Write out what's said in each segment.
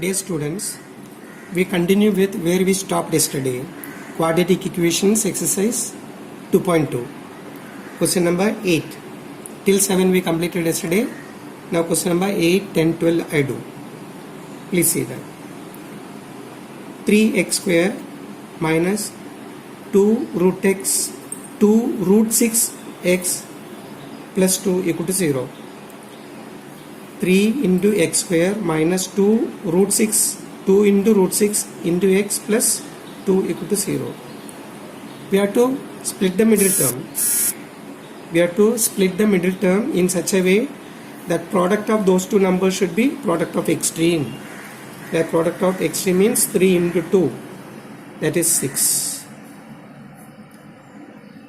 Dear students, we continue with where we stopped yesterday. Quadratic equations exercise 2.2. Question number 8. Till 7 we completed yesterday. Now question number 8, 10, 12 I do. Please see that. 3x square minus 2 root x 2 root 6x plus 2 equal to 0. 3 into x square minus 2 root 6 2 into root 6 into x plus 2 equal to 0. We have to split the middle term. We have to split the middle term in such a way that product of those two numbers should be product of extreme. The product of extreme means 3 into 2, that is 6.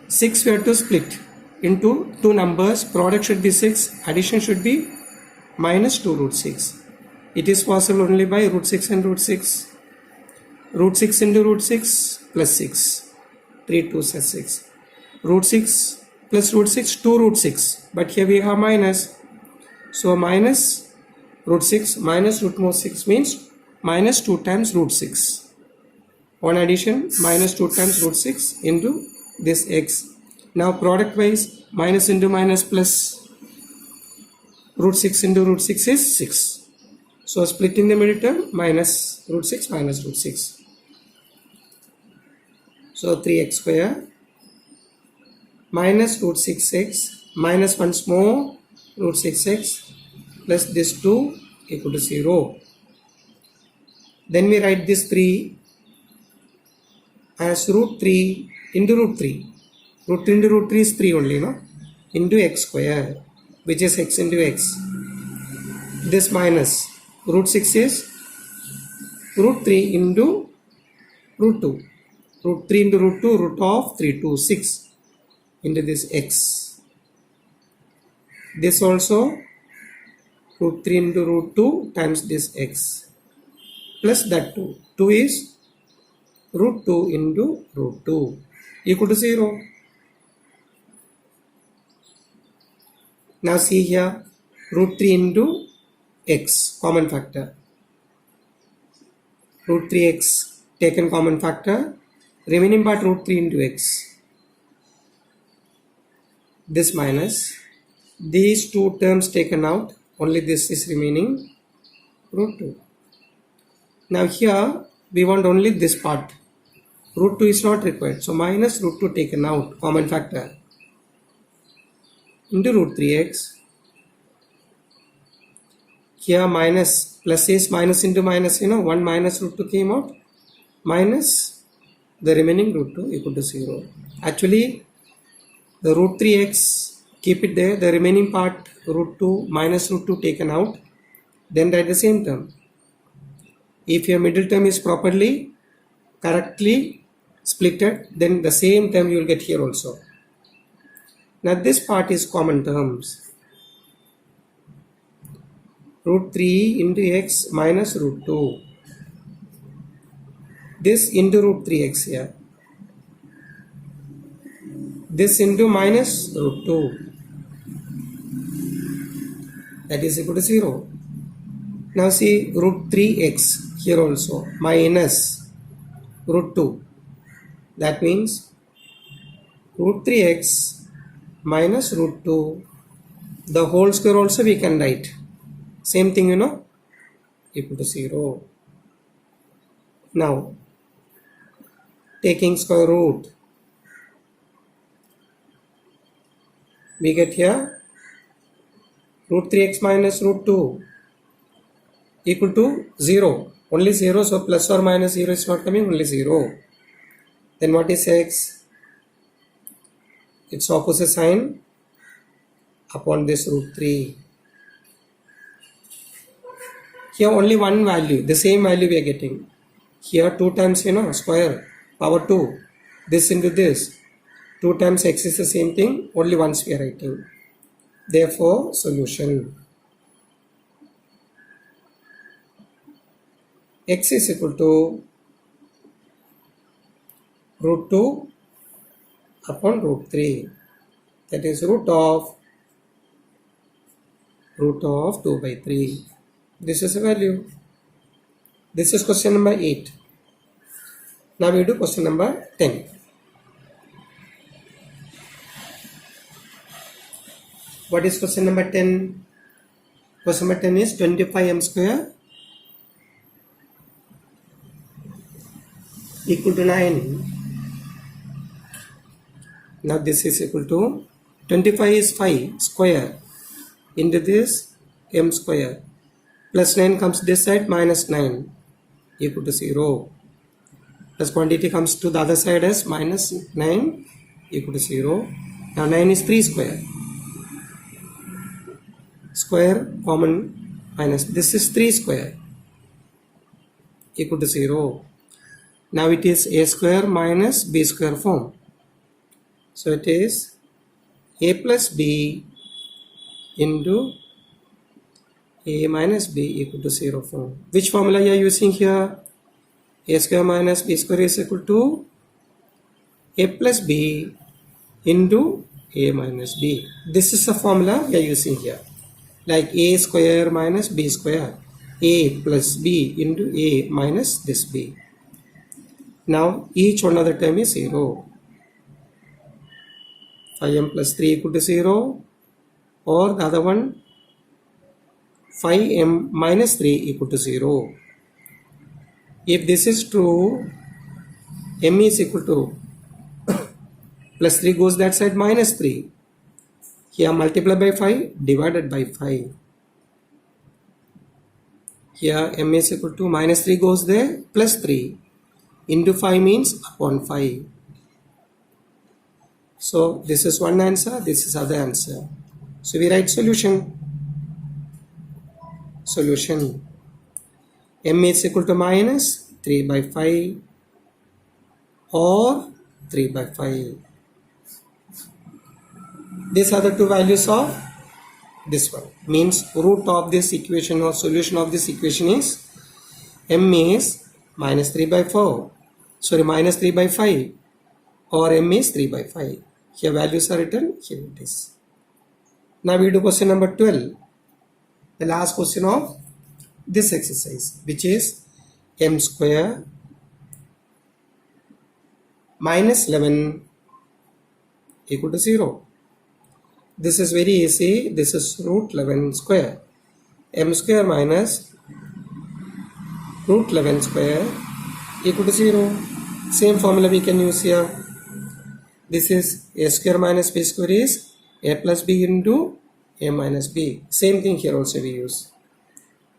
6 we have to split into two numbers. Product should be 6, addition should be minus 2 root 6. It is possible only by root 6 and root 6. Root 6 into root 6 plus 6. 3 2 6. Root 6 plus root 6, 2 root 6. But here we have minus. So minus root 6 minus root more 6 means minus 2 times root 6. On addition, minus 2 times root 6 into this x. Now product wise, minus into minus plus root 6 into root 6 is 6. So splitting the middle term, minus root 6 minus root 6. So 3x square minus root 6x minus once more root 6x plus this 2 equal to 0. Then we write this 3 as root 3 into root 3. Root 3 into root 3 is 3 only, no? Into x square, which is x into x. This minus root 6 is root 3 into root 2. Root 3 into root 2, root of 3 to 6 into this x. This also root 3 into root 2 times this x plus that 2. 2 is root 2 into root 2 equal to 0. Now see here, root 3 into x, common factor. Root 3x taken common factor, remaining part root 3 into x. This minus, these two terms taken out, only this is remaining, root 2. Now here, we want only this part. Root 2 is not required, so minus root 2 taken out, common factor, into root 3x. Here minus, plus is minus into minus, 1 minus root 2 came out, minus the remaining root 2 equal to 0. Actually, the root 3x, keep it there, the remaining part root 2 minus root 2 taken out, then write the same term. If your middle term is properly, correctly splitted, then the same term you will get here also. Now this part is common terms. Root 3 into x minus root 2. This into root 3x here. This into minus root 2. That is equal to 0. Now see root 3x here also. Minus root 2. That means root 3x minus root 2, the whole square also we can write. Same thing, equal to 0. Now, taking square root, we get here root 3x minus root 2 equal to 0. Only 0, so plus or minus 0 is not coming, only 0. Then what is x? Its opposite sign upon this root 3. Here only one value, the same value we are getting. Here 2 times, square, power 2. This into this. 2 times x is the same thing, only once we are writing. Therefore, solution. X is equal to root 2 upon root 3, that is root of 2 by 3. This is a value. This is question number 8. Now we do question number 10. What is question number 10? Question number 10 is 25m square equal to 9. Now this is equal to 25 is 5 square into this m square plus 9 comes this side minus 9 equal to 0. Plus quantity comes to the other side as minus 9 equal to 0. Now 9 is 3 square. Square common minus this is 3 square equal to 0. Now it is a square minus b square form. So it is a plus b into a minus b equal to 0 form. Which formula you are using here? A square minus b square is equal to a plus b into a minus b. This is the formula we are using here. Like a square minus b square, a plus b into a minus this b. Now each one of the term is 0. 5m plus 3 equal to 0, or the other one 5m minus 3 equal to 0. If this is true, m is equal to plus 3 goes that side minus 3. Here multiply by 5 divided by 5. Here m is equal to minus 3 goes there plus 3 into 5 means upon 5. So this is one answer, this is other answer. So we write solution. Solution. M is equal to minus 3 by 5 or 3 by 5. These are the two values of this one. Means root of this equation or solution of this equation is m is minus 3 by 4. Sorry, minus 3 by 5 or m is 3 by 5. Here values are written, here it is. Now we do question number 12. The last question of this exercise, which is m square minus 11 equal to 0. This is very easy. This is root 11 square. M square minus root 11 square equal to 0. Same formula we can use here. This is a square minus b square is a plus b into a minus b. Same thing here also we use.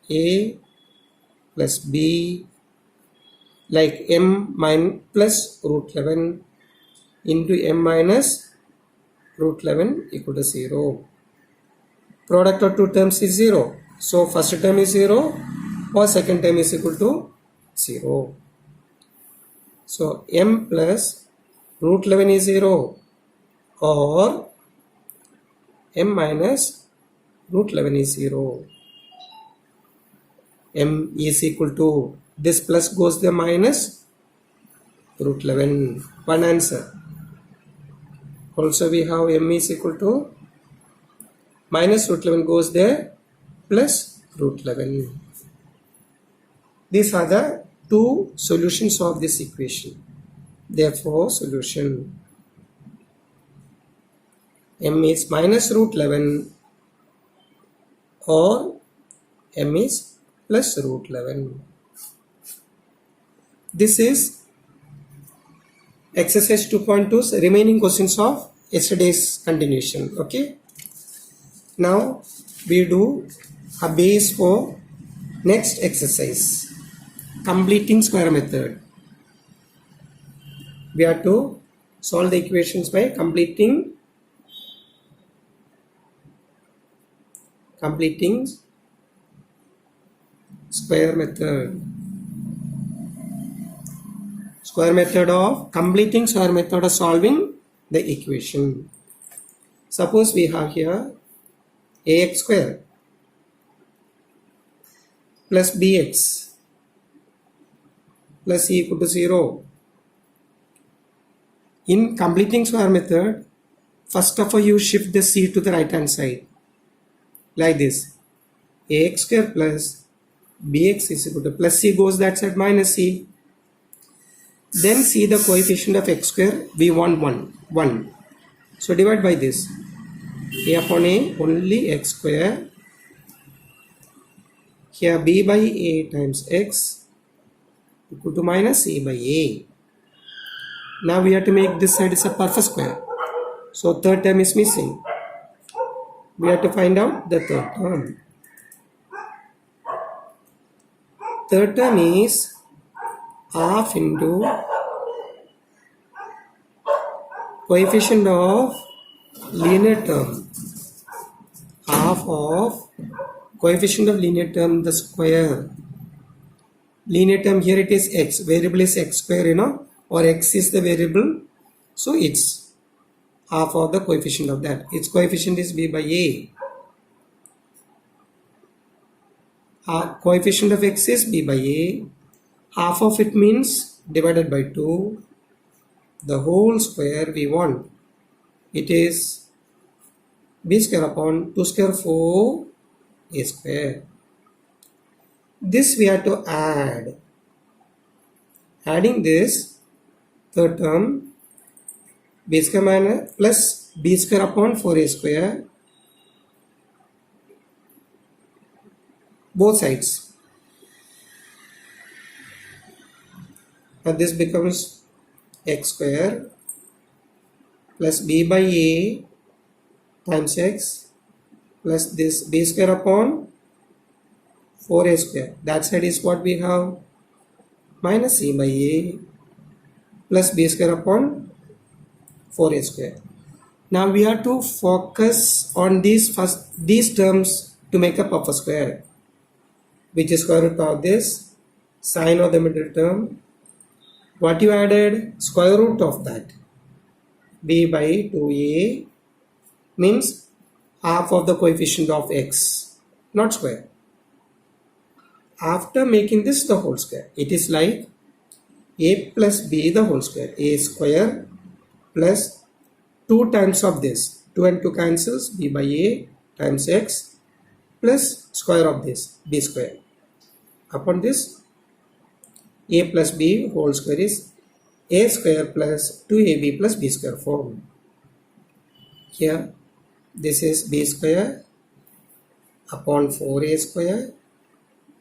A plus b, like m plus root 11 into m minus root 11 equal to 0. Product of two terms is 0. So first term is 0 or second term is equal to 0. So m plus root 11 is 0 or m minus root 11 is 0. M is equal to this plus goes the minus root 11. One answer. Also we have m is equal to minus root 11 goes there plus root 11. These are the two solutions of this equation. Therefore solution m is minus root 11 or m is plus root 11. This is exercise 2.2's remaining questions of yesterday's continuation. Okay. Now we do a base for next exercise, completing square method. We have to solve the equations by completing square method. Completing square method of solving the equation. Suppose we have here ax square plus bx plus c equal to 0. In completing square method, first of all you shift the c to the right hand side like this. Ax square plus bx is equal to plus c goes that side minus c. Then see the coefficient of x square, we want 1. So divide by this. A upon a only x square. Here b by a times x equal to minus a by a. Now we have to make this side is a perfect square. So third term is missing. We have to find out the third term. Third term is half into coefficient of linear term. Half of coefficient of linear term, the square. Linear term here it is x. Variable is x square, or x is the variable. So it's half of the coefficient of that. Its coefficient is b by a. Coefficient of x is b by a. Half of it means divided by 2. The whole square we want. It is b square upon 2 square 4 a square. This we have to add. Adding this third term, b square minus plus b square upon 4a square, both sides. Now this becomes x square plus b by a times x plus this b square upon 4a square. That side is what we have, minus c by a plus b square upon 4a square. Now we have to focus on these terms to make up of a square, which is square root of this sine of the middle term. What you added? Square root of that. b by 2a means half of the coefficient of x, not square. After making this the whole square, it is like a plus b the whole square, a square plus 2 times of this, 2 and 2 cancels, b by a times x plus square of this, b square. Upon this, a plus b whole square is a square plus 2ab plus b square form. Here this is b square upon 4a square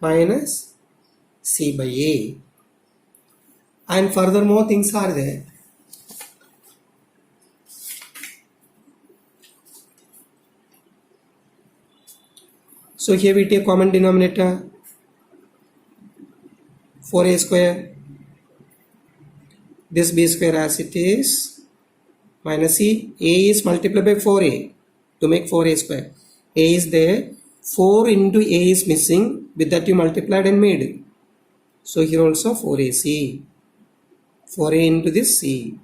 minus c by a. And furthermore things are there. So here we take common denominator, 4a square, this b square as it is, minus c, a is multiplied by 4a to make 4a square. A is there, 4 into a is missing, with that you multiplied and made. So here also 4ac, 4a into this c.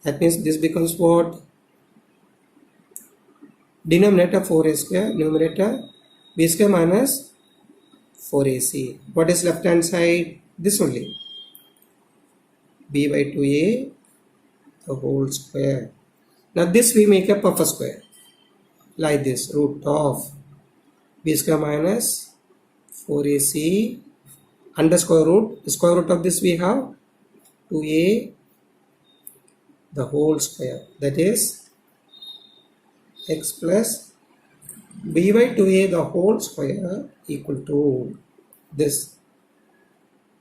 That means this becomes what? Denominator 4a square, numerator b square minus 4ac. What is left hand side? This only. b by 2a the whole square. Now this we make up of a square. Like this, root of b square minus 4ac under square root. The square root of this we have 2a the whole square. That is x plus b by 2a the whole square equal to this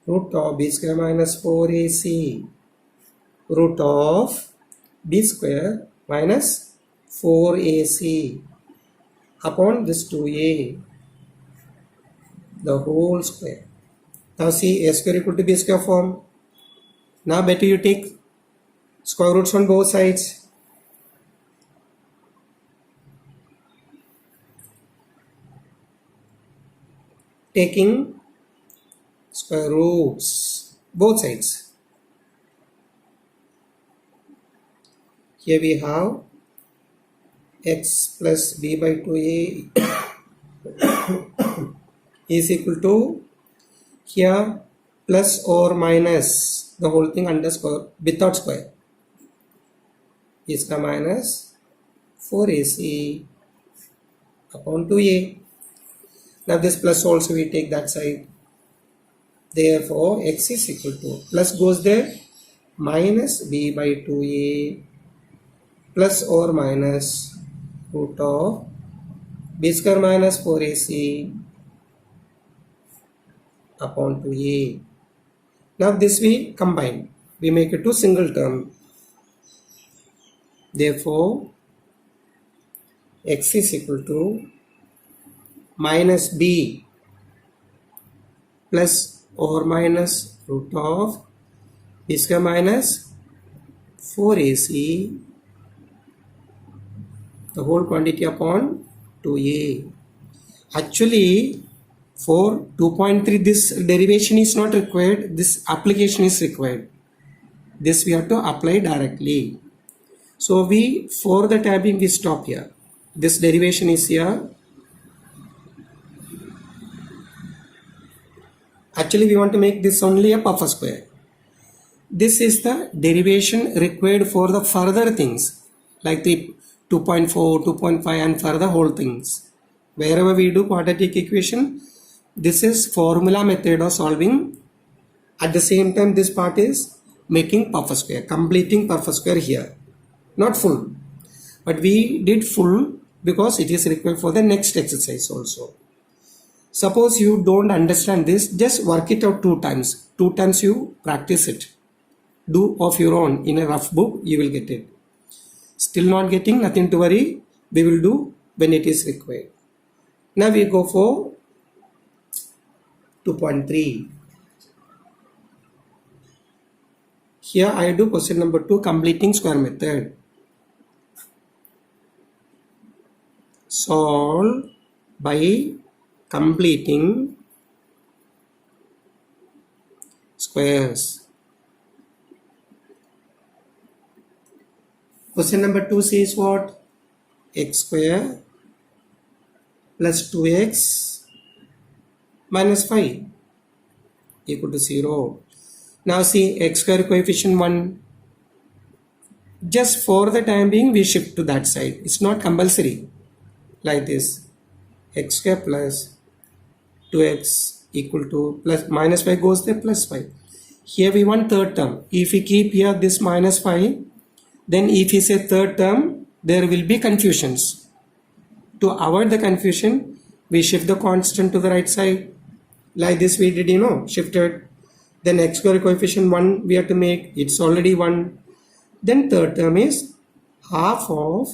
root of b square minus 4ac root of b square minus 4ac upon this 2a the whole square. Now see, a square equal to b square form. Now better you take square roots on both sides. Taking square roots both sides. Here we have x plus b by 2a is equal to here plus or minus the whole thing under square without square is the minus 4ac upon 2a. Now this plus also we take that side. Therefore, x is equal to, plus goes there, minus b by 2a plus or minus root of b square minus 4ac upon 2a. Now this we combine, we make it to single term. Therefore, x is equal to minus b plus or minus root of b square minus 4ac the whole quantity upon 2a. Actually, for 2.3 this derivation is not required, this application is required. This we have to apply directly. So we, for the tabbing, we stop here. This derivation is here. Actually, we want to make this only a buffer square. This is the derivation required for the further things like the 2.4, 2.5 and further whole things. Wherever we do quadratic equation, this is formula method of solving. At the same time, this part is making buffer square, completing buffer square here. Not full, but we did full because it is required for the next exercise also. Suppose you don't understand this, just work it out 2 times. 2 times you practice it. Do of your own in a rough book, you will get it. Still not getting, nothing to worry. We will do when it is required. Now we go for 2.3. Here I do question number 2, completing square method. Solve by completing squares. Question number 2 says what? X square plus 2x minus 5 equal to 0. Now see, x square coefficient 1. Just for the time being, we shift to that side. It's not compulsory. Like this, x square plus 2x equal to plus minus 5 goes there, plus 5. Here we want third term. If we keep here this minus 5, then if we say third term, there will be confusions. To avoid the confusion, we shift the constant to the right side. Like this we did, shifted. Then x square coefficient 1 we have to make, it's already 1. Then third term is half of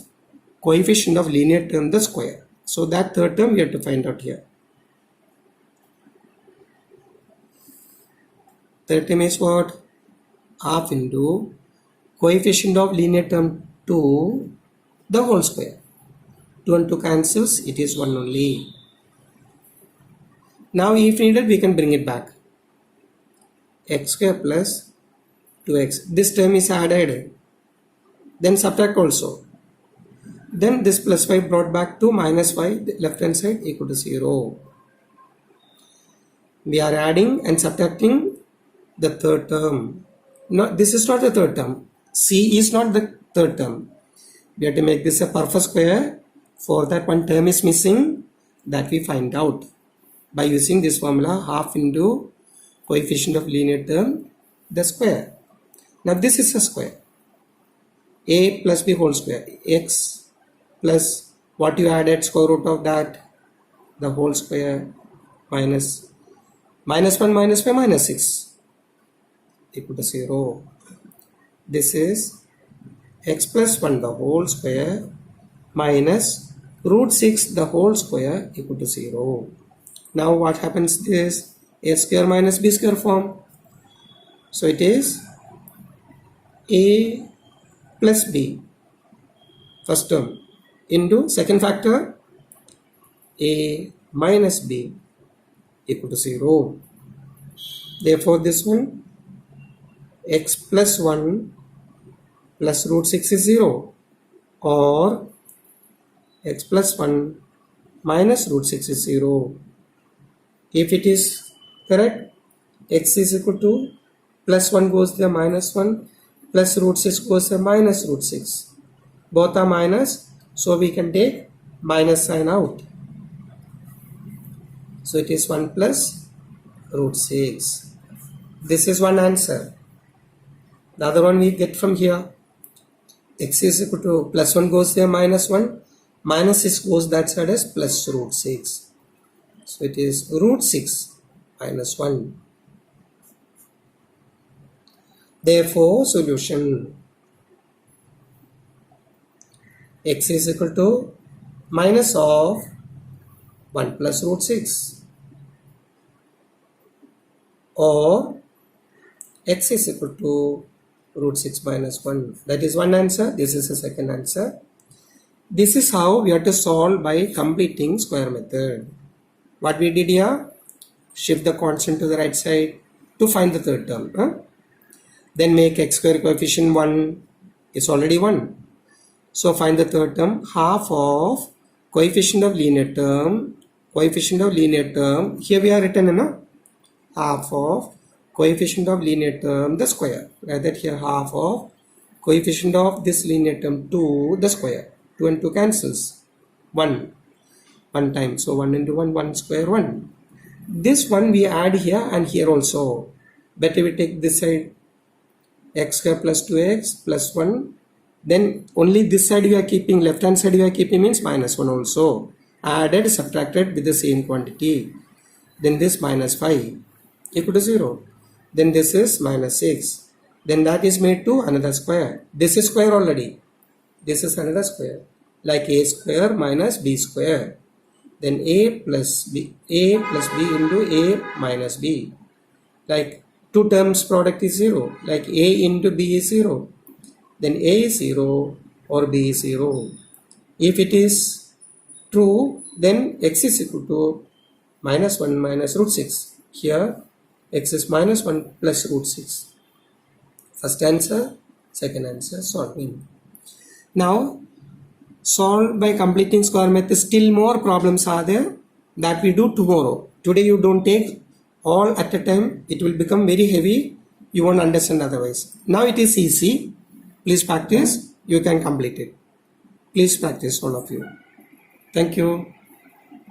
coefficient of linear term, the square. So that third term we have to find out here. Third term is what? Half into coefficient of linear term 2, the whole square. 2 and 2 cancels, it is 1 only. Now if needed, we can bring it back. X square plus 2x. This term is added. Then subtract also. Then this plus 5 brought back to minus 5, the left hand side equal to 0. We are adding and subtracting the third term. No, this is not the third term. C is not the third term. We have to make this a perfect square. For that, one term is missing, that we find out by using this formula, half into coefficient of linear term, the square. Now this is a square. A plus b whole square. X plus what you added, square root of that, the whole square, minus 1 minus 5 minus 6 equal to 0. This is x plus 1 the whole square minus root 6 the whole square equal to 0. Now what happens is a square minus b square form. So it is a plus b, first term, into second factor a minus b equal to 0. Therefore this one, x plus 1 plus root 6 is 0, or x plus 1 minus root 6 is 0. If it is correct, x is equal to plus 1 goes there minus 1, plus root 6 goes there minus root 6. Both are minus, so we can take minus sign out. So it is 1 plus root 6. This is one answer. The other one we get from here. X is equal to plus 1 goes there, minus 1. Minus 6 goes that side as plus root 6. So it is root 6 minus 1. Therefore, solution x is equal to minus of 1 plus root 6, or x is equal to root 6 minus 1. That is one answer. This is the second answer. This is how we have to solve by completing square method. What we did here, shift the constant to the right side to find the third term. Then make x square coefficient 1. It's already 1. So find the third term, half of coefficient of linear term. Here we are written half of coefficient of linear term, the square. Write that here, half of coefficient of this linear term to the square. 2 and 2 cancels. 1 time. So 1 into 1, 1 square 1. This one we add here and here also. Better we take this side, x square plus 2x plus 1. Then only this side we are keeping, left hand side we are keeping means minus 1 also. Added, subtracted with the same quantity. Then this minus 5 equal to 0. Then this is minus 6. Then that is made to another square. This is square already. This is another square. Like a square minus b square. Then a plus b into a minus b. Like two terms product is 0. Like a into b is 0. Then a is 0 or b is 0. If it is true, then x is equal to minus 1 minus root 6. Here x is minus 1 plus root 6. First answer, second answer, solving. Now solve by completing square method. Still more problems are there that we do tomorrow. Today you don't take all at a time. It will become very heavy. You won't understand otherwise. Now it is easy. Please practice. You can complete it. Please practice, all of you. Thank you.